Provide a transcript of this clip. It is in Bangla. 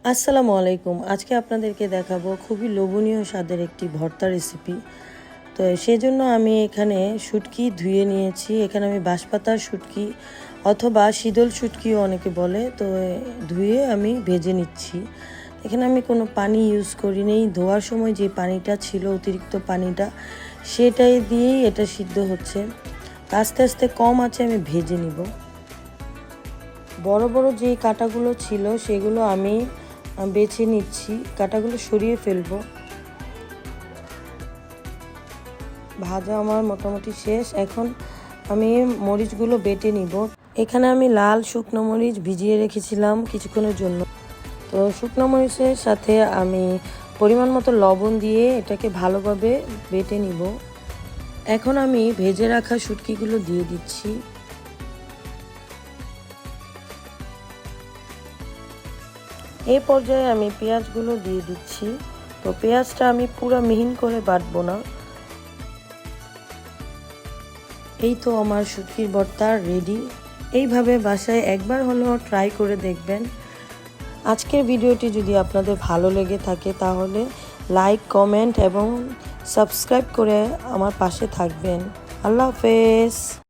আসসালামু আলাইকুম। আজকে আপনাদেরকে দেখাবো খুবই লোভনীয় স্বাদের একটি ভর্তা রেসিপি। তো সেজন্য আমি এখানে শুটকি ধুয়ে নিয়েছি। এখানে আমি বাঁশপাতার শুটকি অথবা শীতল শুটকিও অনেকে বলে, তো ধুয়ে আমি ভেজে নিচ্ছি। এখানে আমি কোনো পানি ইউজ করিনি। ধোয়ার সময় যে পানিটা ছিল, অতিরিক্ত পানিটা, সেটাই দিয়েই এটা সিদ্ধ হচ্ছে। আস্তে আস্তে কম আঁচে আমি ভেজে নিব। বড় বড় যে কাঁটাগুলো ছিল সেগুলো আমি বেছে নিচ্ছি, কাঁটাগুলো সরিয়ে ফেলবো। ভাজা আমার মোটামুটি শেষ। এখন আমি মরিচগুলো বেটে নিব। এখানে আমি লাল শুকনো মরিচ ভিজিয়ে রেখেছিলাম কিছুক্ষণের জন্য। তো শুকনো মরিচের সাথে আমি পরিমাণ মতো লবণ দিয়ে এটাকে ভালোভাবে বেটে নিব। এখন আমি ভেজে রাখা শুটকিগুলো দিয়ে দিচ্ছি। এই পর্যায়ে আমি পেঁয়াজগুলো দিয়ে দিচ্ছি। তো পেঁয়াজটা আমি পুরো মিহিন করে বাটবো না। এই তো আমার শুটকির ভর্তা রেডি। এইভাবে বাসায় একবার হলেও ট্রাই করে দেখবেন। আজকের ভিডিওটি যদি আপনাদের ভালো লেগে থাকে তাহলে লাইক, কমেন্ট এবং সাবস্ক্রাইব করে আমার পাশে থাকবেন। আল্লাহ হাফেজ।